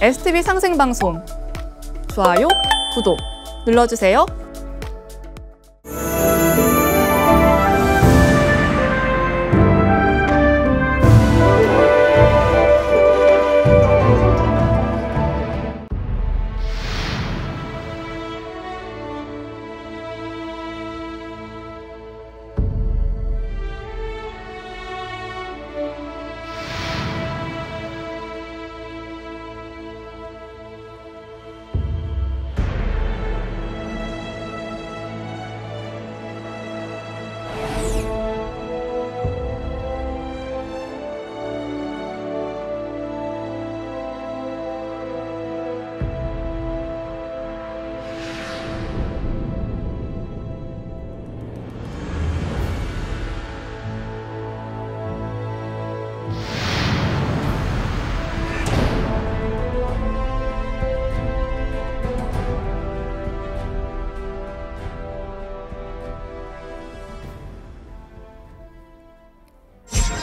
STV 상생방송 좋아요, 구독 눌러주세요.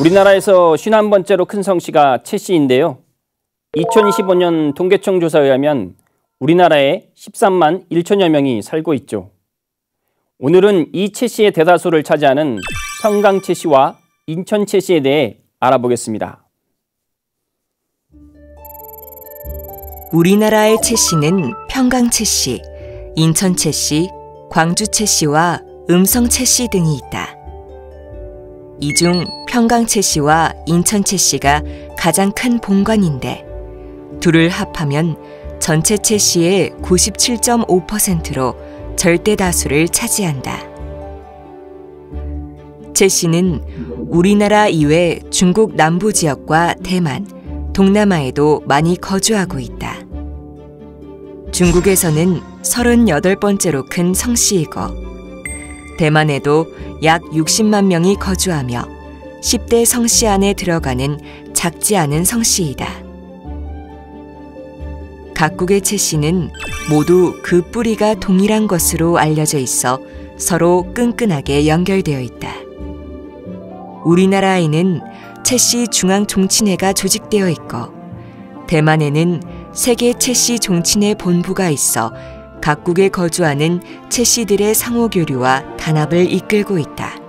우리나라에서 51번째로 큰 성씨가 최 씨인데요. 2025년 통계청 조사에 의하면 우리나라에 13만 1천여 명이 살고 있죠. 오늘은 이 최 씨의 대다수를 차지하는 평강 최 씨와 인천 최 씨에 대해 알아보겠습니다. 우리나라의 최 씨는 평강 최 씨, 인천 최 씨, 광주 최 씨와 음성 최 씨 등이 있다. 이 중 평강 최 씨와 인천 최 씨가 가장 큰 본관인데 둘을 합하면 전체 최 씨의 97.5%로 절대 다수를 차지한다. 최 씨는 우리나라 이외 중국 남부 지역과 대만, 동남아에도 많이 거주하고 있다. 중국에서는 38번째로 큰 성씨이고 대만에도 약 60만 명이 거주하며 10대 성씨 안에 들어가는 작지 않은 성씨이다. 각국의 최 씨는 모두 그 뿌리가 동일한 것으로 알려져 있어 서로 끈끈하게 연결되어 있다. 우리나라에는 최 씨 중앙종친회가 조직되어 있고 대만에는 세계 최 씨 종친회 본부가 있어 각국에 거주하는 최 씨들의 상호교류와 단합을 이끌고 있다.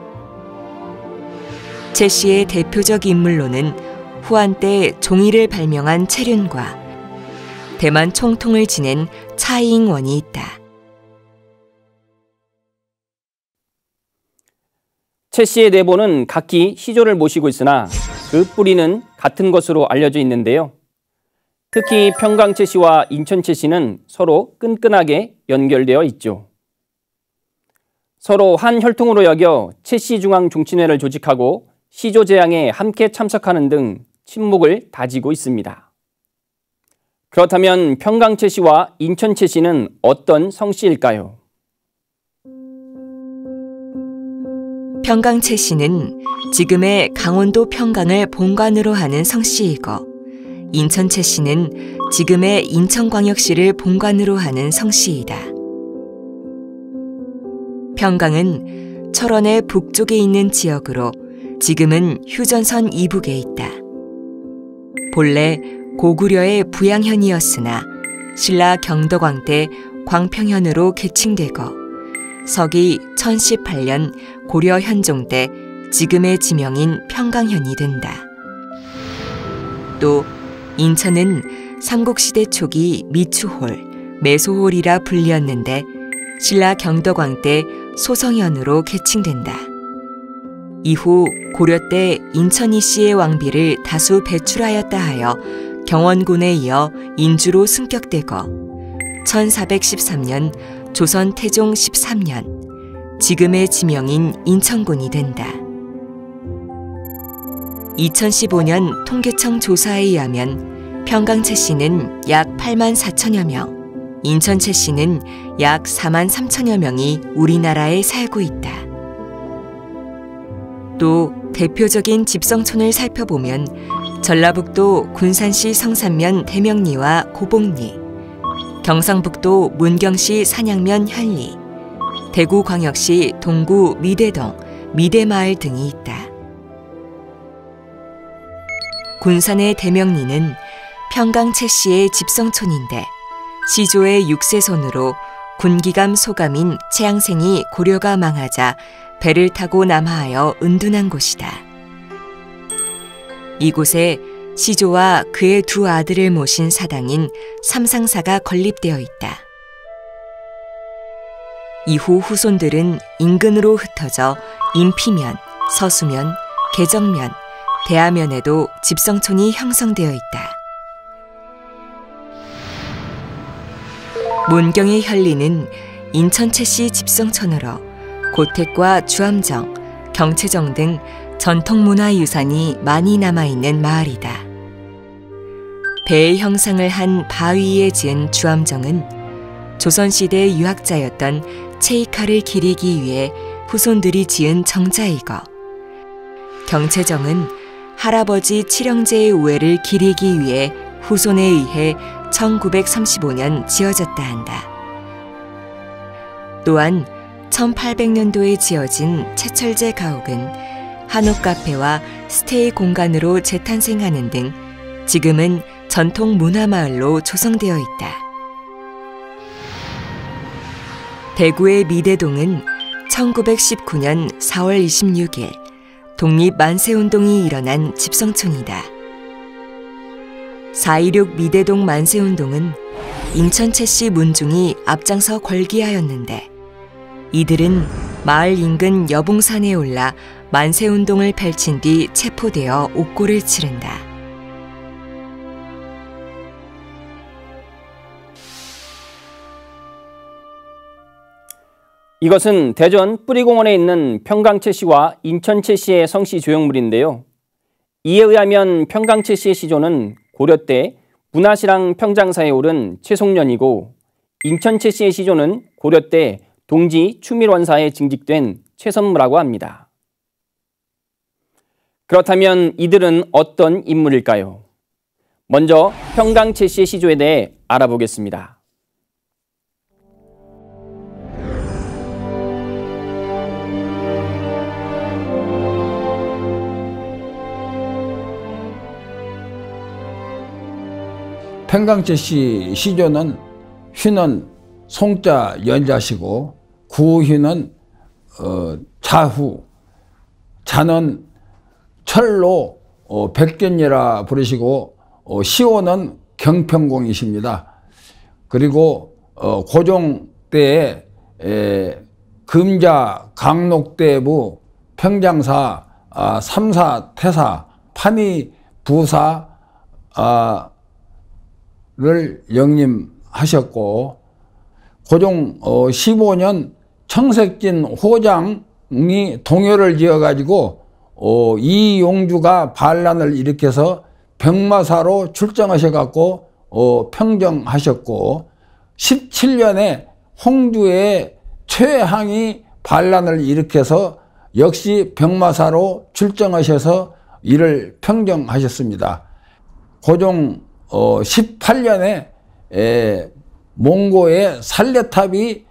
최 씨의 대표적 인물로는 후한 때 종이를 발명한 채륜과 대만 총통을 지낸 차이잉원이 있다. 최 씨의 내보는 각기 시조를 모시고 있으나 그 뿌리는 같은 것으로 알려져 있는데요. 특히 평강 최 씨와 인천 최 씨는 서로 끈끈하게 연결되어 있죠. 서로 한 혈통으로 여겨 최 씨 중앙 종친회를 조직하고 시조 제양에 함께 참석하는 등 친목을 다지고 있습니다. 그렇다면 평강 최 씨와 인천 최 씨는 어떤 성씨일까요? 평강 최 씨는 지금의 강원도 평강을 본관으로 하는 성씨이고 인천 최 씨는 지금의 인천광역시를 본관으로 하는 성씨이다. 평강은 철원의 북쪽에 있는 지역으로 지금은 휴전선 이북에 있다. 본래 고구려의 부양현이었으나 신라 경덕왕 때 광평현으로 계칭되고 서기 1018년 고려 현종 때 지금의 지명인 평강현이 된다. 또 인천은 삼국시대 초기 미추홀, 매소홀이라 불리었는데 신라 경덕왕 때 소성현으로 계칭된다. 이후 고려 때 인천이 씨의 왕비를 다수 배출하였다 하여 경원군에 이어 인주로 승격되고 1413년 조선 태종 13년 지금의 지명인 인천군이 된다. 2015년 통계청 조사에 의하면 평강 최 씨는 약 8만 4천여 명, 인천 최 씨는 약 4만 3천여 명이 우리나라에 살고 있다. 또 대표적인 집성촌을 살펴보면 전라북도 군산시 성산면 대명리와 고봉리, 경상북도 문경시 산양면 현리, 대구광역시 동구 미대동, 미대마을 등이 있다. 군산의 대명리는 평강채 씨의 집성촌인데 시조의 6세손으로 군기감 소감인 채양생이 고려가 망하자 배를 타고 남하하여 은둔한 곳이다. 이곳에 시조와 그의 두 아들을 모신 사당인 삼상사가 건립되어 있다. 이후 후손들은 인근으로 흩어져 인피면, 서수면, 개정면, 대하면에도 집성촌이 형성되어 있다. 문경의 현리는 인천채씨 집성촌으로 고택과 주암정, 경채정 등 전통문화유산이 많이 남아있는 마을이다. 배의 형상을 한 바위에 지은 주암정은 조선시대 유학자였던 체이카를 기리기 위해 후손들이 지은 정자이고, 경채정은 할아버지 칠형제의 우애를 기리기 위해 후손에 의해 1935년 지어졌다 한다. 또한 1800년도에 지어진 채철제 가옥은 한옥 카페와 스테이 공간으로 재탄생하는 등 지금은 전통 문화마을로 조성되어 있다. 대구의 미대동은 1919년 4월 26일 독립만세운동이 일어난 집성촌이다. 4.16 미대동 만세운동은 인천채씨 문중이 앞장서 걸기하였는데 이들은 마을 인근 여봉산에 올라 만세운동을 펼친 뒤 체포되어 옥고를 치른다. 이것은 대전 뿌리공원에 있는 평강채씨와 인천채씨의 성씨 조형물인데요. 이에 의하면 평강채씨의 시조는 고려 때 문화시랑 평장사에 오른 최송년이고, 인천채씨의 시조는 고려 때 동지 추밀원사에 징직된 최선무라고 합니다. 그렇다면 이들은 어떤 인물일까요? 먼저 평강채씨의 시조에 대해 알아보겠습니다. 평강채씨 시조는 휘는 송자 연자시고 구휘는 자후, 자는 철로 백견이라 부르시고 시호는 경평공이십니다. 그리고 고종 때에 금자 강록대부 평장사 삼사 태사 판의 부사 를 영림하셨고, 고종 15년 청색진 호장이 동요를 지어가지고 이용주가 반란을 일으켜서 병마사로 출정하셔갖고 평정하셨고, 17년에 홍주의 최항이 반란을 일으켜서 역시 병마사로 출정하셔서 이를 평정하셨습니다. 고종 18년에 몽고의 살레탑이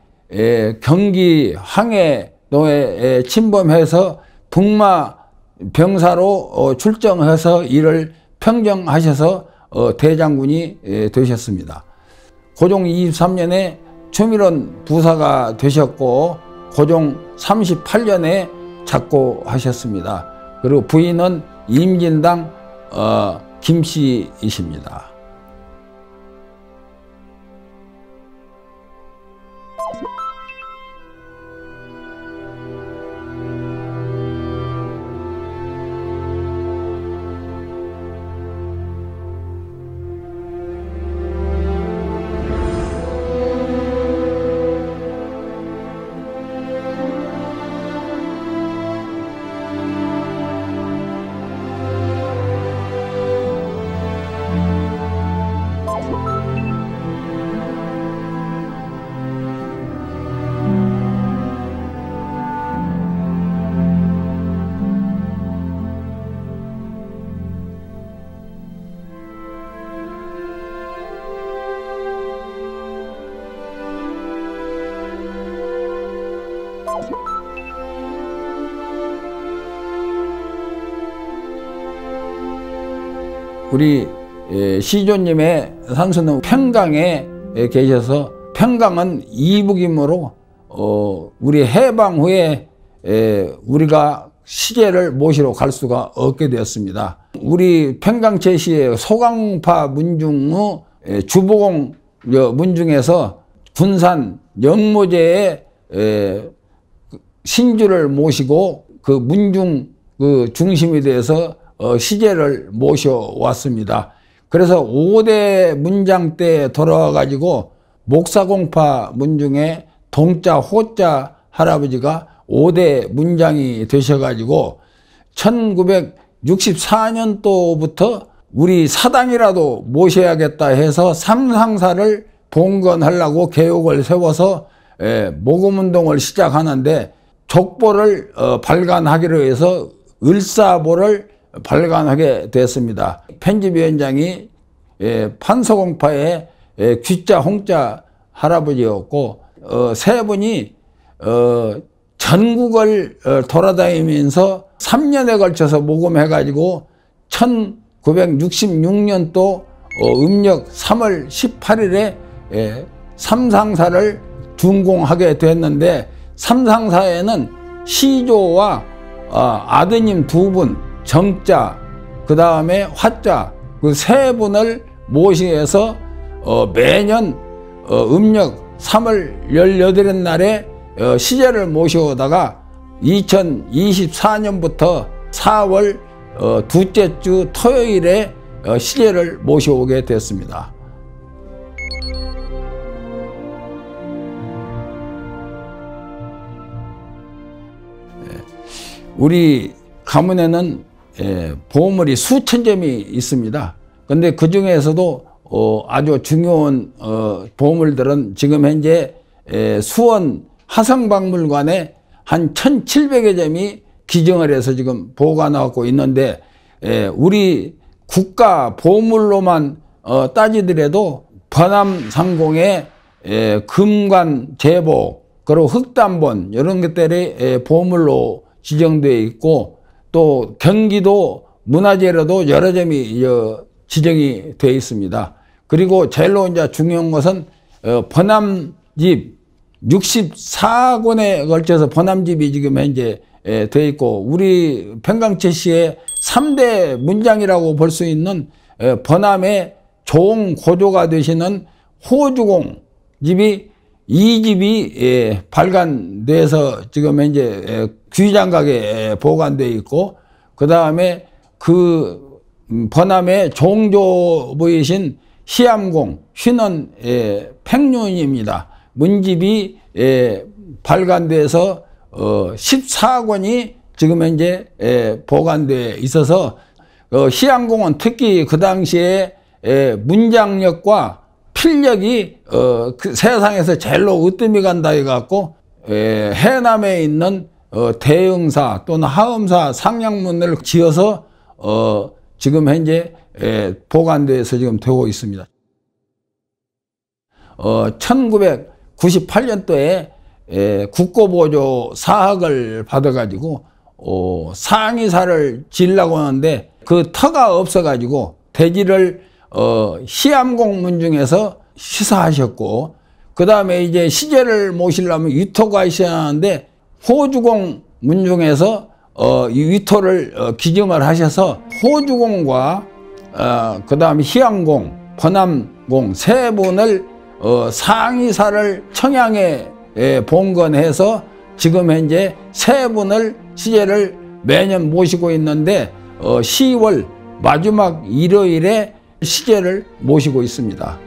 경기 항해도에 침범해서 북마 병사로 출정해서 이를 평정하셔서 대장군이 되셨습니다. 고종 23년에 추밀원 부사가 되셨고, 고종 38년에 작고하셨습니다. 그리고 부인은 임진당 김씨이십니다. 우리 시조님의 산수는 평강에 계셔서 평강은 이북이므로 우리 해방 후에 우리가 시제를 모시러 갈 수가 없게 되었습니다. 우리 평강제시의 소강파 문중의 주보공 문중에서 군산 영모제의 신주를 모시고 그 문중 그 중심이 돼서 시제를 모셔왔습니다. 그래서 5대 문장 때 돌아와 가지고 목사공파 문중에 동자 호자 할아버지가 5대 문장이 되셔가지고 1964년도부터 우리 사당이라도 모셔야겠다 해서 삼상사를 봉건하려고 계획을 세워서 모금운동을 시작하는데 족보를 발간하기로 해서 을사보를 발간하게 됐습니다. 편집위원장이 판서공파의 귀자 홍자 할아버지였고 세 분이 전국을 돌아다니면서 3년에 걸쳐서 모금해가지고 1966년도 음력 3월 18일에 삼상사를 준공하게 됐는데 삼상사에는 시조와 아드님 2분, 정자, 그 다음에 화자 그 3분을 모시해서 매년 음력 3월 18일 날에 시제를 모셔오다가 2024년부터 4월 둘째 주 토요일에 시제를 모셔오게 됐습니다. 우리 가문에는 보물이 수천 점이 있습니다. 근데 그 중에서도 아주 중요한 보물들은 지금 현재 수원 화성박물관에 한 1700여 점이 기증을 해서 지금 보관하고 있는데 우리 국가 보물로만 따지더라도 번암상공의 금관 제보 그리고 흑단본 이런 것들이 보물로 지정되어 있고 또 경기도 문화재로도 여러 점이 지정이 되어 있습니다. 그리고 제일로 이제 중요한 것은 번암집 64권에 걸쳐서 번암집이 지금 현재 되어 있고 우리 평강제시의 3대 문장이라고 볼 수 있는 번암의 종고조가 되시는 호주공 집이 이 집이 발간돼서 지금 현재 귀장각에 보관되어 있고 그 다음에 그 번암의 종조부이신 시암공 휘는 팽륜입니다. 문집이 발간돼서 14권이 지금 현재 보관되어 있어서 시암공은 특히 그 당시에 문장력과 필력이 그 세상에서 제일로 으뜸이 간다 해갖고 해남에 있는 대흥사 또는 하음사 상량문을 지어서 지금 현재 보관돼서 지금 되고 있습니다. 1998년도에 국고보조 사학을 받아가지고 상의사를 지으려고 하는데 그 터가 없어가지고 대지를 시암공 문중에서 시사하셨고 그 다음에 이제 시제를 모시려면 위토가 있어야 하는데 호주공 문중에서 이 위토를 기증을 하셔서 호주공과 그 다음에 희양공, 번암공 세 분을 상의사를 청양에 봉건해서 지금 현재 세 분을 시제를 매년 모시고 있는데 10월 마지막 일요일에 시제를 모시고 있습니다.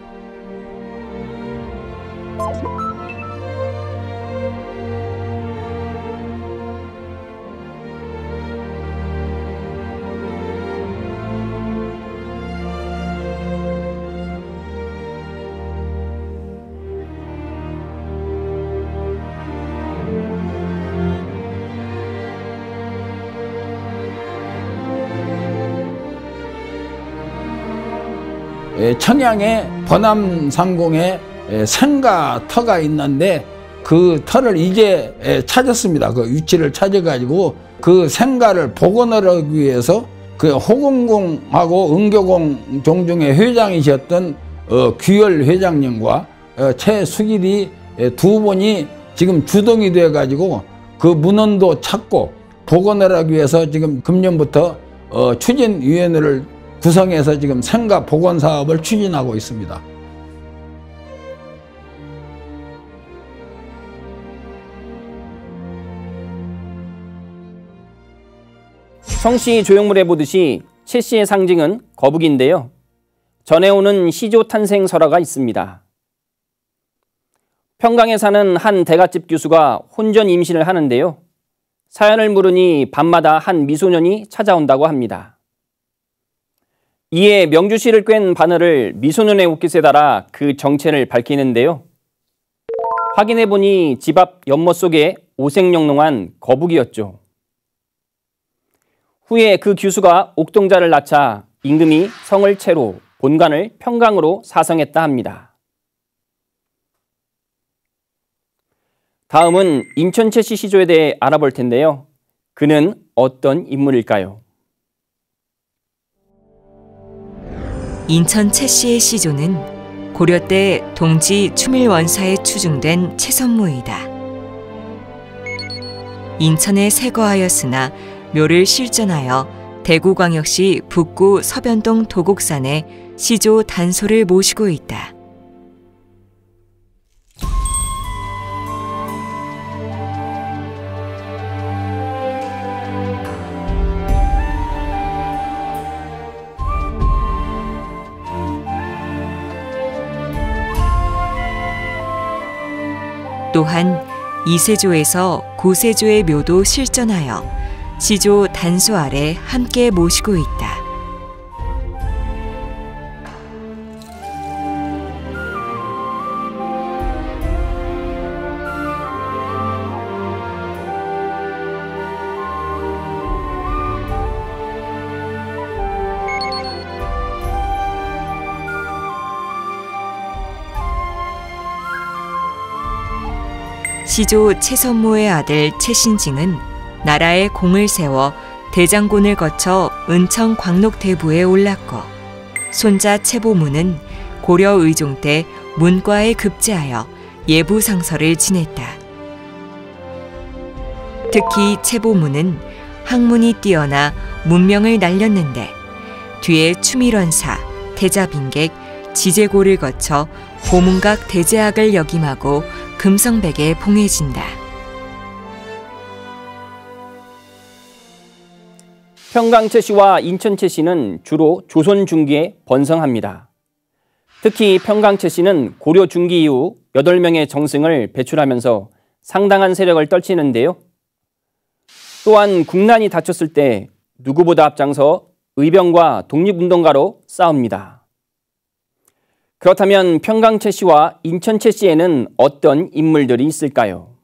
청양의 번암상공에 생가터가 있는데 그 터를 이제 찾았습니다. 그 위치를 찾아가지고 그 생가를 복원하기 위해서 그 호금공하고 은교공 종중의 회장이셨던 귀열 회장님과 최수길이 두 분이 지금 주동이 돼 가지고 그 문헌도 찾고 복원을 하기 위해서 지금 금년부터 추진위원회를 구성해서 지금 생가 복원 사업을 추진하고 있습니다. 성씨 조형물에 보듯이 최씨의 상징은 거북인데요. 전해오는 시조 탄생 설화가 있습니다. 평강에 사는 한 대갓집 교수가 혼전 임신을 하는데요. 사연을 물으니 밤마다 한 미소년이 찾아온다고 합니다. 이에 명주실을 꿰는 바늘을 미소년의 옷깃에 달아 그 정체를 밝히는데요. 확인해보니 집 앞 연못 속에 오색영롱한 거북이였죠. 후에 그 규수가 옥동자를 낳자 임금이 성을 채로 본관을 평강으로 사성했다 합니다. 다음은 인천 최씨 시조에 대해 알아볼 텐데요. 그는 어떤 인물일까요? 인천 최씨의 시조는 고려 때 동지 추밀원사에 추중된 채선무이다. 인천에 세거하였으나 묘를 실전하여 대구광역시 북구 서변동 도곡산에 시조 단소를 모시고 있다. 또한 이세조에서 고세조의 묘도 실전하여 시조 단소 아래 함께 모시고 있다. 시조 채선모의 아들 채신징은 나라에 공을 세워 대장군을 거쳐 은청 광록대부에 올랐고, 손자 채보문은 고려 의종 때 문과에 급제하여 예부상서를 지냈다. 특히 채보문은 학문이 뛰어나 문명을 날렸는데 뒤에 추밀원사, 태자빈객, 지제고를 거쳐 고문각 대제학을 역임하고 금성백에 봉해진다. 평강 최씨와 인천 최씨는 주로 조선 중기에 번성합니다. 특히 평강 최씨는 고려 중기 이후 8명의 정승을 배출하면서 상당한 세력을 떨치는데요. 또한 국난이 닥쳤을 때 누구보다 앞장서 의병과 독립운동가로 싸웁니다. 그렇다면 평강 최씨와 인천 최씨에는 어떤 인물들이 있을까요?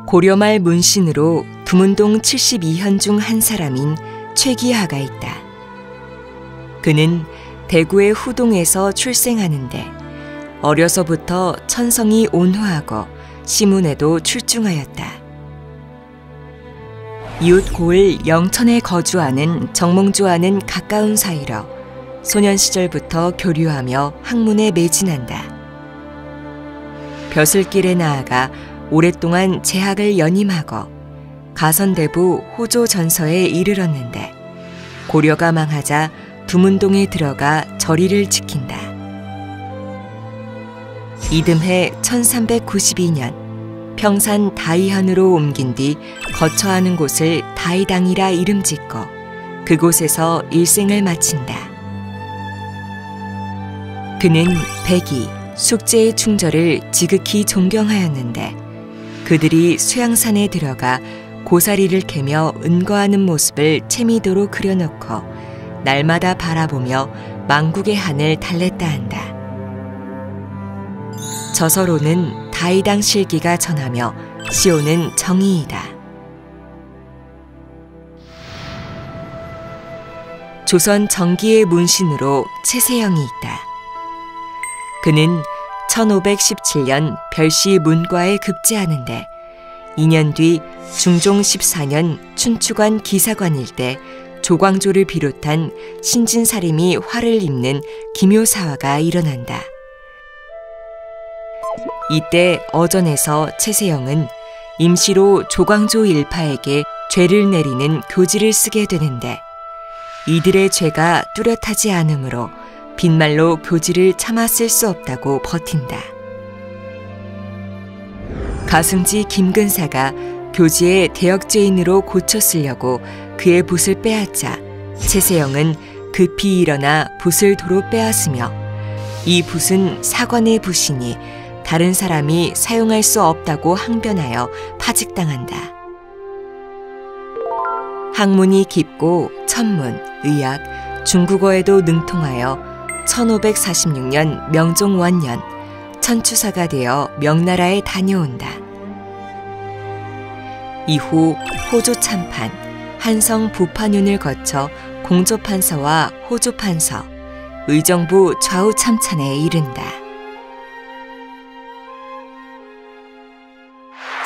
고려말 문신으로 두문동 72현 중 한 사람인 최기하가 있다. 그는 대구의 후동에서 출생하는데 어려서부터 천성이 온화하고 시문에도 출중하였다. 이웃 고을 영천에 거주하는 정몽주와는 가까운 사이로 소년 시절부터 교류하며 학문에 매진한다. 벼슬길에 나아가 오랫동안 재학을 연임하고 가선대부 호조 전서에 이르렀는데 고려가 망하자 두문동에 들어가 절의를 지킨다. 이듬해 1392년 평산 다이현으로 옮긴 뒤 거처하는 곳을 다이당이라 이름 짓고 그곳에서 일생을 마친다. 그는 백이, 숙제의 충절을 지극히 존경하였는데 그들이 수양산에 들어가 고사리를 캐며 은거하는 모습을 채미도로 그려놓고 날마다 바라보며 망국의 한을 달랬다 한다. 저서로는 다이당 실기가 전하며 시오는 정의이다. 조선 정기의 문신으로 최세영이 있다. 그는 1517년 별시 문과에 급제하는데 2년 뒤 중종 14년 춘추관 기사관일 때 조광조를 비롯한 신진사림이 화를 입는 기묘사화가 일어난다. 이때 어전에서 최세영은 임시로 조광조 일파에게 죄를 내리는 교지를 쓰게 되는데 이들의 죄가 뚜렷하지 않으므로 빈말로 교지를 차마 쓸 수 없다고 버틴다. 가승지 김근사가 교지에 대역죄인으로 고쳐 쓰려고 그의 붓을 빼앗자 최세영은 급히 일어나 붓을 도로 빼앗으며 이 붓은 사관의 붓이니 다른 사람이 사용할 수 없다고 항변하여 파직당한다. 학문이 깊고 천문, 의학, 중국어에도 능통하여 1546년 명종 원년 천추사가 되어 명나라에 다녀온다. 이후 호조 참판, 한성 부판윤을 거쳐 공조판서와 호조판서, 의정부 좌우 참찬에 이른다.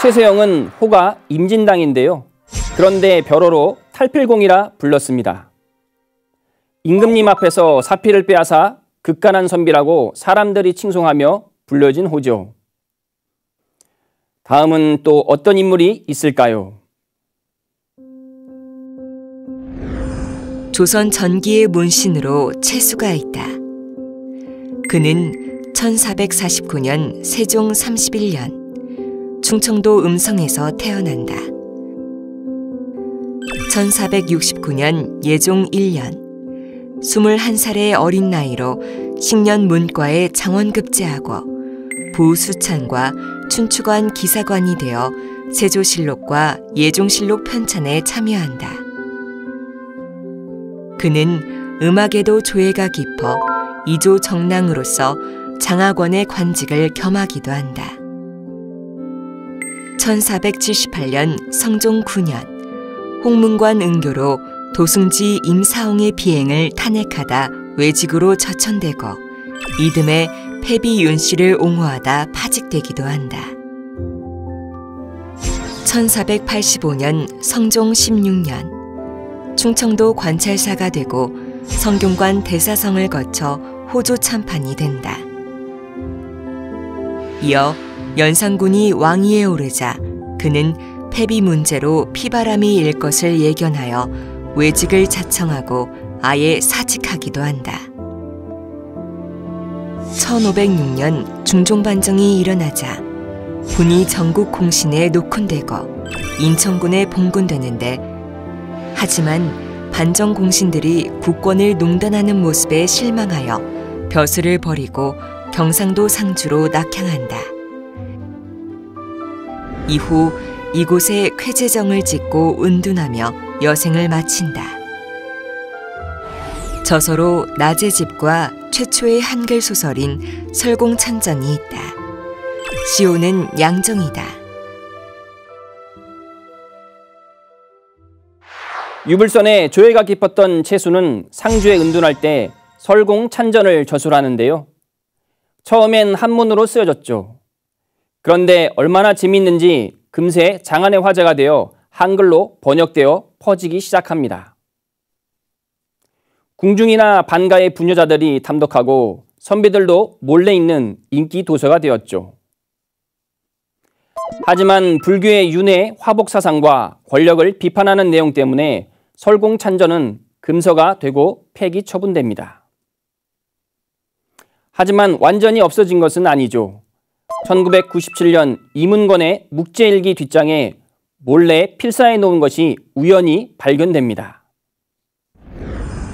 최세영은 호가 임진당인데요. 그런데 벼로로 탈필공이라 불렀습니다. 임금님 앞에서 사피를 빼앗아 극간한 선비라고 사람들이 칭송하며 불려진 호죠. 다음은 또 어떤 인물이 있을까요? 조선 전기의 문신으로 채수가 있다. 그는 1449년 세종 31년 충청도 음성에서 태어난다. 1469년 예종 1년 21살의 어린 나이로 식년 문과에 장원급제하고 부수찬과 춘추관 기사관이 되어 세조실록과 예종실록 편찬에 참여한다. 그는 음악에도 조예가 깊어 이조 정랑으로서 장학원의 관직을 겸하기도 한다. 1478년 성종 9년 홍문관 응교로 도승지 임사홍의 비행을 탄핵하다 외직으로 저천되고 이듬해 패비 윤씨를 옹호하다 파직되기도 한다. 1485년 성종 16년 충청도 관찰사가 되고 성균관 대사성을 거쳐 호조 참판이 된다. 이어 연산군이 왕위에 오르자 그는 패비 문제로 피바람이 일 것을 예견하여 외직을 자청하고 아예 사직하기도 한다. 1506년 중종반정이 일어나자 군이 전국 공신에 녹훈되고 인천군에 봉군되는데 하지만 반정 공신들이 국권을 농단하는 모습에 실망하여 벼슬을 버리고 경상도 상주로 낙향한다. 이후 이곳에 쾌제정을 짓고 은둔하며 여생을 마친다. 저서로 낮의 집과 최초의 한글 소설인 설공찬전이 있다. 시호는 양정이다. 유불선에 조예가 깊었던 채수는 상주에 은둔할 때 설공찬전을 저술하는데요. 처음엔 한문으로 쓰여졌죠. 그런데 얼마나 재미있는지 금세 장안의 화제가 되어 한글로 번역되어 퍼지기 시작합니다. 궁중이나 반가의 부녀자들이 탐독하고 선비들도 몰래 읽는 인기 도서가 되었죠. 하지만 불교의 윤회 화복 사상과 권력을 비판하는 내용 때문에 설공찬전은 금서가 되고 폐기 처분됩니다. 하지만 완전히 없어진 것은 아니죠. 1997년 이문건의 묵제일기 뒷장에 몰래 필사해 놓은 것이 우연히 발견됩니다.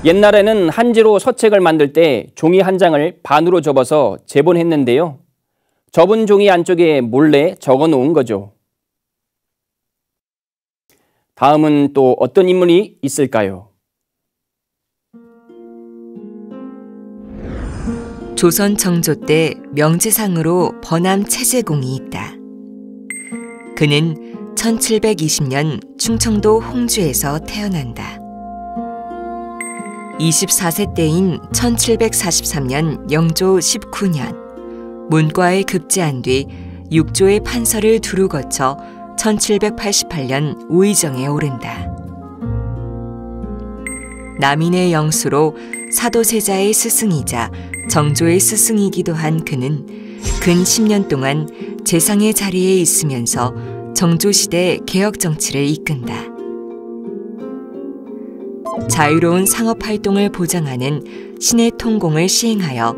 옛날에는 한지로 서책을 만들 때 종이 한 장을 반으로 접어서 제본했는데요. 접은 종이 안쪽에 몰래 적어 놓은 거죠. 다음은 또 어떤 인물이 있을까요? 조선 정조 때 명제상으로 번암 채제공이 있다. 그는 1720년 충청도 홍주에서 태어난다. 24세 때인 1743년 영조 19년 문과에 급제한 뒤 육조의 판서를 두루 거쳐 1788년 우의정에 오른다. 남인의 영수로 사도세자의 스승이자 정조의 스승이기도 한 그는 근 10년 동안 재상의 자리에 있으면서 정조시대 개혁정치를 이끈다. 자유로운 상업활동을 보장하는 신의 통공을 시행하여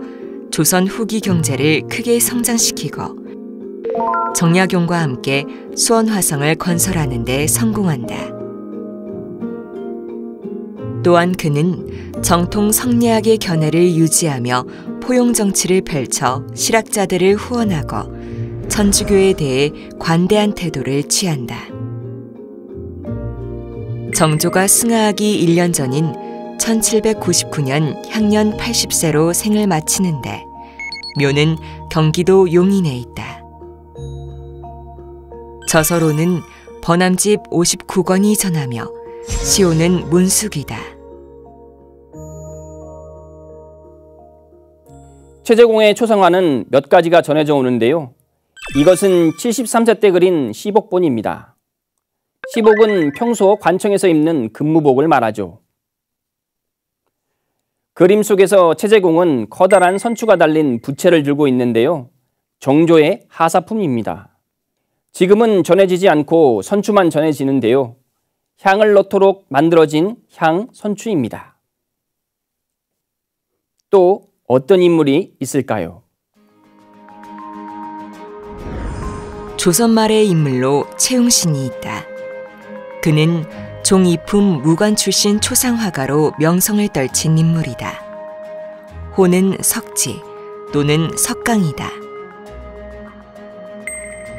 조선 후기 경제를 크게 성장시키고 정약용과 함께 수원화성을 건설하는 데 성공한다. 또한 그는 정통 성리학의 견해를 유지하며 포용정치를 펼쳐 실학자들을 후원하고 천주교에 대해 관대한 태도를 취한다. 정조가 승하하기 1년 전인 1799년 향년 80세로 생을 마치는데 묘는 경기도 용인에 있다. 저서로는 번암집 59권이 전하며 시호는 문숙이다. 최재공의 초상화는 몇 가지가 전해져 오는데요. 이것은 73세 때 그린 시복본입니다. 시복은 평소 관청에서 입는 근무복을 말하죠. 그림 속에서 최재공은 커다란 선추가 달린 부채를 들고 있는데요. 정조의 하사품입니다. 지금은 전해지지 않고 선추만 전해지는데요. 향을 넣도록 만들어진 향 선추입니다. 또 어떤 인물이 있을까요? 조선 말의 인물로 채용신이 있다. 그는 종이품 무관 출신 초상화가로 명성을 떨친 인물이다. 호는 석지 또는 석강이다.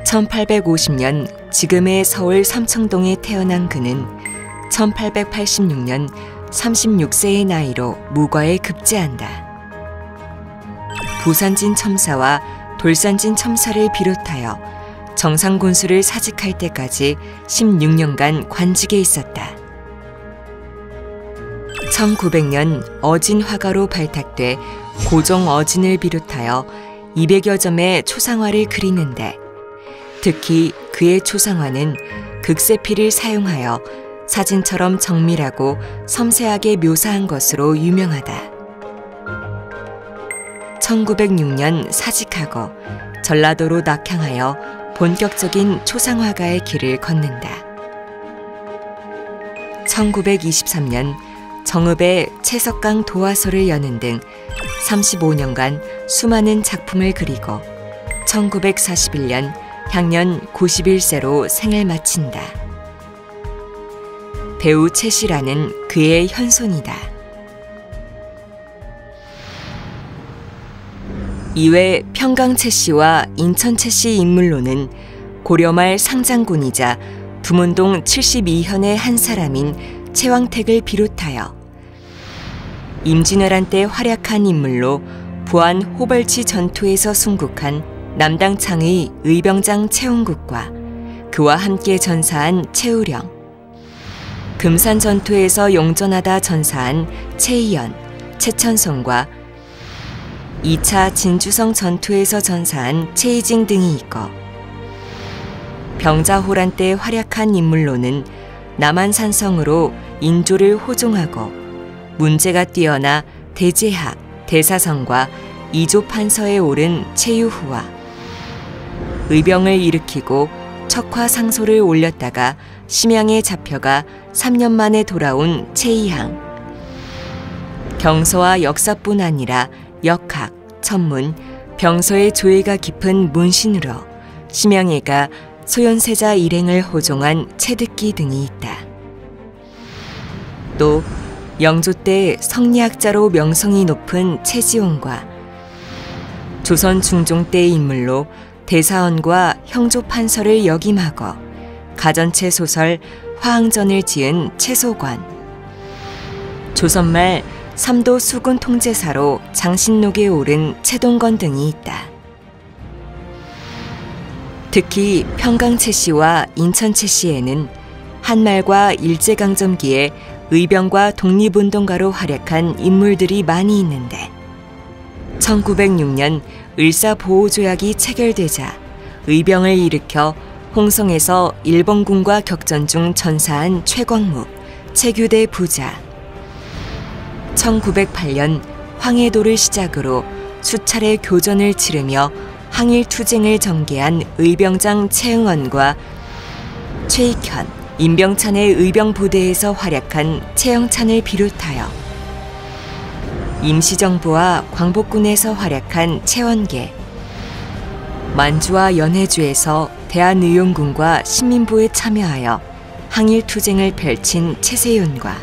1850년 지금의 서울 삼청동에 태어난 그는 1886년 36세의 나이로 무과에 급제한다. 부산진 첨사와 돌산진 첨사를 비롯하여 정상군수를 사직할 때까지 16년간 관직에 있었다. 1900년 어진 화가로 발탁돼 고종 어진을 비롯하여 200여 점의 초상화를 그리는데 특히 그의 초상화는 극세필을 사용하여 사진처럼 정밀하고 섬세하게 묘사한 것으로 유명하다. 1906년 사직하고 전라도로 낙향하여 본격적인 초상화가의 길을 걷는다. 1923년 정읍에 채석강 도화소를 여는 등 35년간 수많은 작품을 그리고 1941년 향년 91세로 생을 마친다. 배우 최씨라는 그의 현손이다. 이외 평강 최씨와 인천 최씨 인물로는 고려말 상장군이자 두문동 72현의 한 사람인 최왕택을 비롯하여 임진왜란 때 활약한 인물로 부안 호벌치 전투에서 순국한 남당창의 의병장 최홍국과 그와 함께 전사한 최우령, 금산 전투에서 용전하다 전사한 최희연, 최천성과 2차 진주성 전투에서 전사한 최희징 등이 있고 병자호란 때 활약한 인물로는 남한산성으로 인조를 호종하고 문제가 뛰어나 대제학, 대사성과 이조판서에 오른 최유후와 의병을 일으키고 척화상소를 올렸다가 심양에 잡혀가 3년 만에 돌아온 최이항, 경서와 역사뿐 아니라 역학, 천문, 병서의 조예가 깊은 문신으로 심양애가 소현세자 일행을 호종한 채득기 등이 있다. 또 영조 때 성리학자로 명성이 높은 최지원과 조선 중종 때의 인물로 대사원과 형조판서를 역임하고 가전체 소설 화항전을 지은 최소관, 조선말 삼도 수군 통제사로 장신록에 오른 최동건 등이 있다. 특히 평강 최씨와 인천 최씨에는 한말과 일제강점기에 의병과 독립운동가로 활약한 인물들이 많이 있는데 1906년 을사보호조약이 체결되자 의병을 일으켜 홍성에서 일본군과 격전 중 전사한 최광묵, 최규대 부자. 1908년 황해도를 시작으로 수차례 교전을 치르며 항일 투쟁을 전개한 의병장 최응원과 최익현, 임병찬의 의병 부대에서 활약한 최영찬을 비롯하여 임시정부와 광복군에서 활약한 최원계, 만주와 연해주에서 대한의용군과 신민부에 참여하여 항일 투쟁을 펼친 최세윤과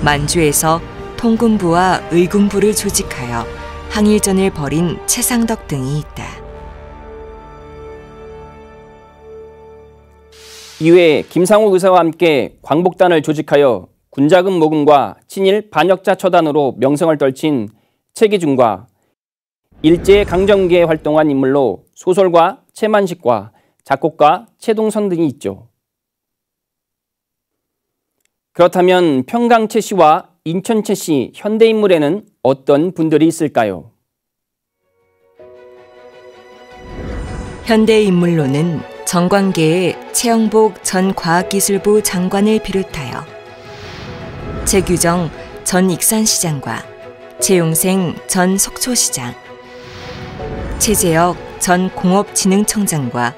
만주에서 통군부와 의군부를 조직하여 항일전을 벌인 최상덕 등이 있다. 이외에 김상욱 의사와 함께 광복단을 조직하여 군자금 모금과 친일 반역자 처단으로 명성을 떨친 최기중과 일제 강점기에 활동한 인물로 소설가 최만식과 작곡가 최동선 등이 있죠. 그렇다면 평강 최씨와 인천 최씨 현대인물에는 어떤 분들이 있을까요? 현대인물로는 정관계의 최영복 전 과학기술부 장관을 비롯하여 최규정 전 익산시장과 최용생 전 속초시장, 최재혁 전 공업진흥청장과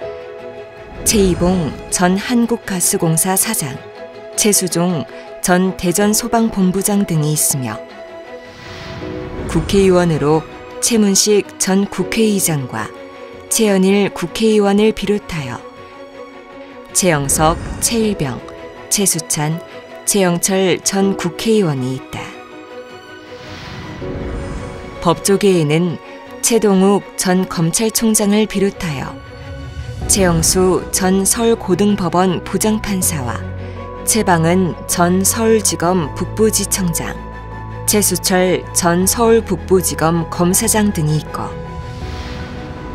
최이봉 전 한국가스공사 사장, 최수종 전 대전소방본부장 등이 있으며 국회의원으로 최문식 전 국회의장과 최연일 국회의원을 비롯하여 최영석, 최일병, 최수찬, 최영철 전 국회의원이 있다. 법조계에는 최동욱 전 검찰총장을 비롯하여 최영수 전 서울고등법원 부장판사와 최방은 전 서울지검 북부지청장, 최수철 전 서울북부지검 검사장 등이 있고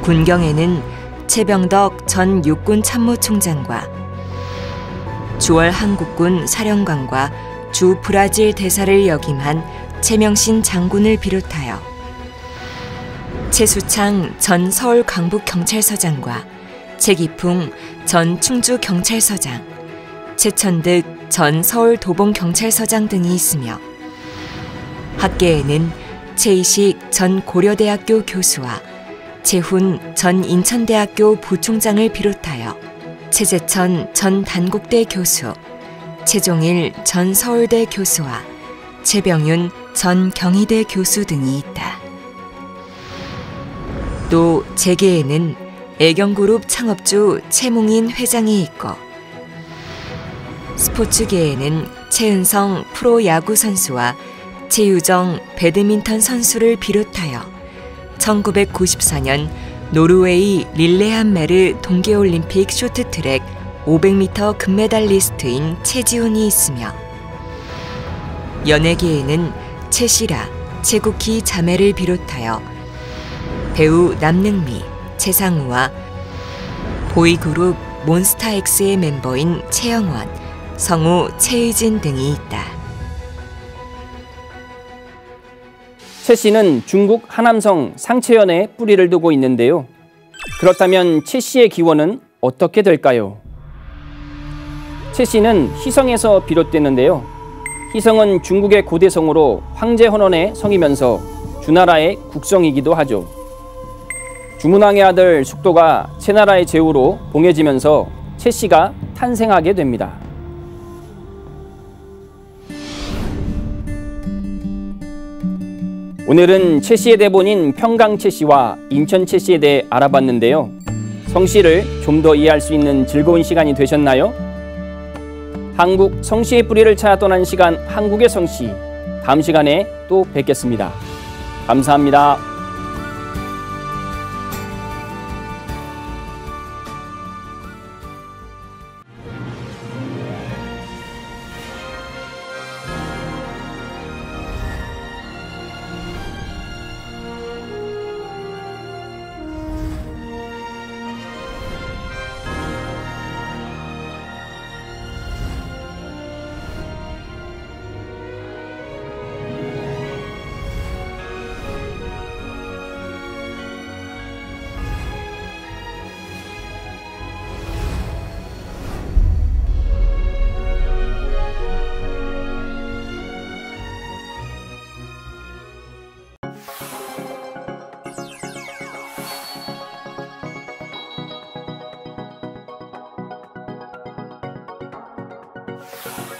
군경에는 최병덕 전 육군참모총장과 주월 한국군 사령관과 주 브라질 대사를 역임한 최명신 장군을 비롯하여 최수창 전 서울 강북경찰서장과 최기풍 전 충주경찰서장, 최천득 전 서울 도봉경찰서장 등이 있으며 학계에는 최이식 전 고려대학교 교수와 최훈 전 인천대학교 부총장을 비롯하여 최재천 전 단국대 교수, 최종일 전 서울대 교수와 최병윤 전 경희대 교수 등이 있다. 또 재계에는 애경그룹 창업주 최몽인 회장이 있고 스포츠계에는 최은성 프로야구 선수와 최유정 배드민턴 선수를 비롯하여 1994년 노르웨이 릴레한메르 동계올림픽 쇼트트랙 500m 금메달리스트인 최지훈이 있으며 연예계에는 최시라, 최국희 자매를 비롯하여 배우 남능미, 최상우와 보이그룹 몬스타엑스의 멤버인 최영원, 성우 최의진 등이 있다. 최 씨는 중국 하남성 상체현에 뿌리를 두고 있는데요. 그렇다면 최 씨의 기원은 어떻게 될까요? 최 씨는 희성에서 비롯됐는데요. 희성은 중국의 고대성으로 황제헌원의 성이면서 주나라의 국성이기도 하죠. 주문왕의 아들 숙도가 채나라의 제후로 봉해지면서 최 씨가 탄생하게 됩니다. 오늘은 최 씨의 대본인 평강 최 씨와 인천 최 씨에 대해 알아봤는데요. 성씨를 좀 더 이해할 수 있는 즐거운 시간이 되셨나요? 한국 성씨의 뿌리를 찾아 떠난 시간 한국의 성씨. 다음 시간에 또 뵙겠습니다. 감사합니다. 예.